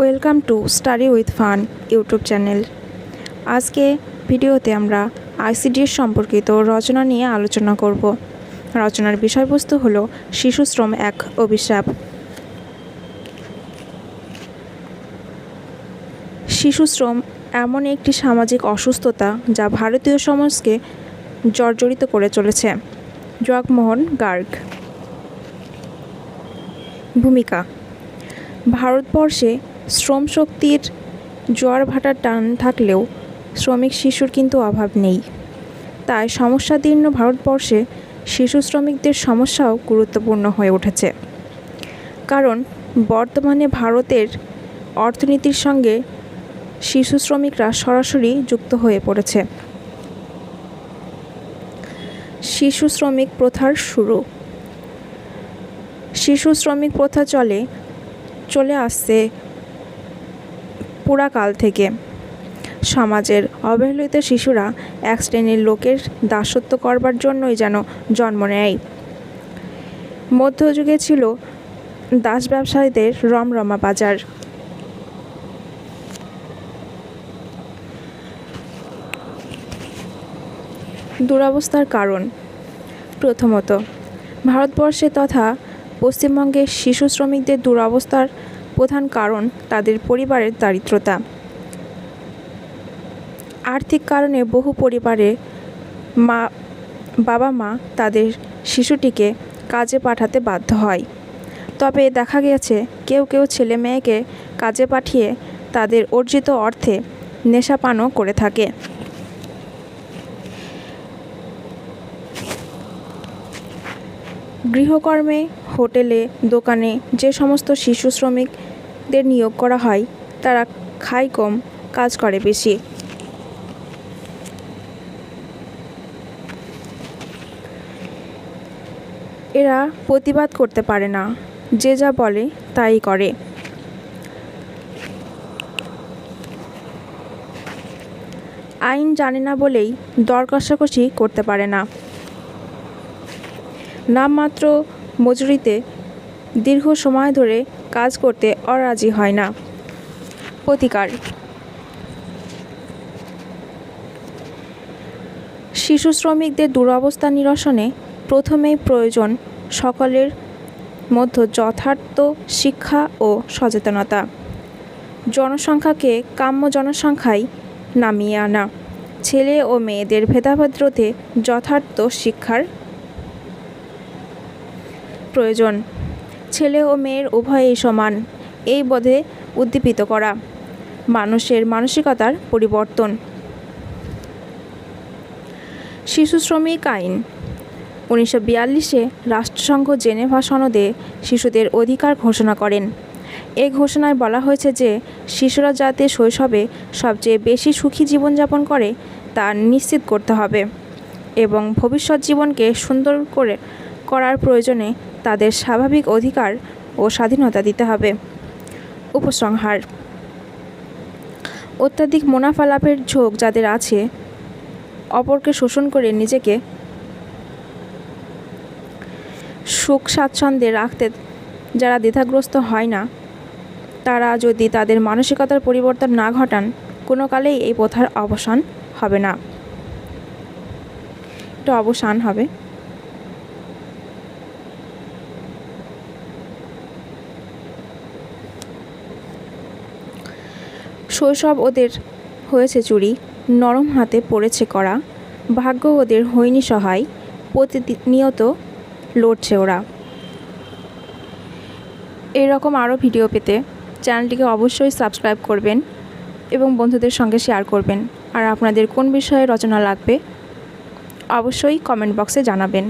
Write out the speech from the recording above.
Welcome to study with fun YouTube channel. আজকে ভিডিওতে আমরা আইসিডিএস সম্পর্কিত রচনা নিয়ে আলোচনা করব। রচনার বিষয়বস্তু হলো শিশুশ্রম এক অভিশাপ। শিশুশ্রম এমন একটি সামাজিক অসুস্থতা যা ভারতীয় সমাজকে জর্জরিত করে চলেছে। জগমোহন গার্গ। ভূমিকা: ভারতবর্ষে শ্রমশক্তির জোয়ার ভাটার টান থাকলেও শ্রমিক শিশুর কিন্তু অভাব নেই। তাই সমস্যাদীর্ণ ভারতবর্ষে শিশু শ্রমিকদের সমস্যাও গুরুত্বপূর্ণ হয়ে উঠেছে। কারণ বর্তমানে ভারতের অর্থনীতির সঙ্গে শিশু শ্রমিকরা সরাসরি যুক্ত হয়ে পড়েছে। শিশু শ্রমিক প্রথার শুরু। শিশু শ্রমিক প্রথা চলে আসছে পুরাকাল থেকে। সমাজের অবহেলিত শিশুরা এক শ্রেণীর লোকের দাসত্ব করবার জন্যই যেন জন্ম নেয়। মধ্যযুগে ছিল দাস ব্যবসায়ীদের রমরমা বাজার। দুরবস্থার কারণ: প্রথমত, ভারতবর্ষে তথা পশ্চিমবঙ্গের শিশু শ্রমিকদের দুরবস্থার প্রধান কারণ তাদের পরিবারের দারিদ্রতা। আর্থিক কারণে বহু পরিবারে বাবা মা তাদের শিশুটিকে কাজে পাঠাতে বাধ্য হয়। তবে দেখা গেছে কেউ কেউ ছেলে মেয়েকে কাজে পাঠিয়ে তাদের অর্জিত অর্থে নেশাপানও করে থাকে। গৃহকর্মে, হোটেলে, দোকানে যে সমস্ত শিশু শ্রমিকদের নিয়োগ করা হয় তারা খায় কম, কাজ করে বেশি। এরা প্রতিবাদ করতে পারে না, যে যা বলে তাই করে। আইন জানে না বলেই দর কষাকষি করতে পারে না। নামমাত্র মজুরিতে দীর্ঘ সময় ধরে কাজ করতে অরাজি হয় না। প্রতিকার: শিশু শ্রমিকদের দুরবস্থা নিরসনে প্রথমেই প্রয়োজন সকলের মধ্যে যথার্থ শিক্ষা ও সচেতনতা। জনসংখ্যাকে কাম্য জনসংখ্যায় নামিয়ে আনা। ছেলে ও মেয়েদের ভেদাভেদ রোধে যথার্থ শিক্ষার প্রয়োজন। ছেলে ও মেয়ের উভয়েই সমান, এই বোধে উদ্দীপিত করা। মানুষের মানসিকতার পরিবর্তন। শিশু শ্রমিক আইন 1942-এ রাষ্ট্রসংঘ জেনেভা সনদে শিশুদের অধিকার ঘোষণা করেন। এই ঘোষণায় বলা হয়েছে যে শিশুরা যাতে শৈশবে সবচেয়ে বেশি সুখী জীবনযাপন করে তা নিশ্চিত করতে হবে এবং ভবিষ্যৎ জীবনকে সুন্দর করার প্রয়োজনে তাদের স্বাভাবিক অধিকার ও স্বাধীনতা দিতে হবে। উপসংহার: অত্যাধিক মুনাফা লাভের ঝোঁক যাদের আছে, অপরকে শোষণ করে নিজেকে সুখ স্বাচ্ছন্দ্যে রাখতে যারা দ্বিধাগ্রস্ত হয় না, তারা যদি তাদের মানসিকতার পরিবর্তন না ঘটান, কোনো কালেই এই প্রথার অবসান হবে না। এটা অবসান হবে। শৈশব ওদের হয়েছে চুরি, নরম হাতে পড়েছে কড়া, ভাগ্য ওদের হয়নি সহায়, প্রতিনিয়ত লড়ছে ওরা। এরকম আরও ভিডিও পেতে চ্যানেলটিকে অবশ্যই সাবস্ক্রাইব করবেন এবং বন্ধুদের সঙ্গে শেয়ার করবেন। আর আপনাদের কোন বিষয়ে রচনা লাগবে অবশ্যই কমেন্ট বক্সে জানাবেন।